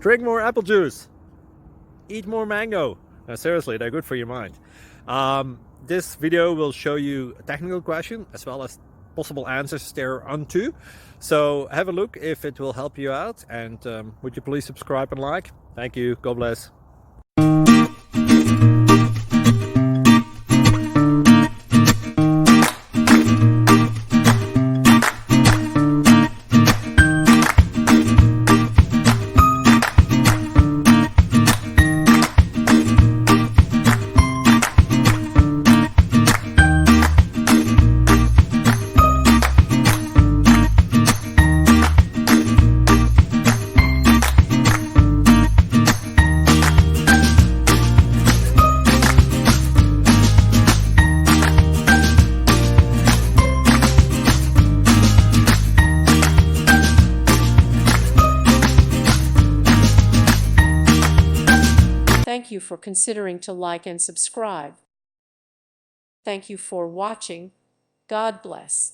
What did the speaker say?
Drink more apple juice. Eat more mango. Seriously, they're good for your mind. This video will show you a technical question as well as possible answers thereunto. So have a look if it will help you out, and would you please subscribe and like? Thank you. God bless. Thank you for considering to like and subscribe. Thank you for watching. God bless.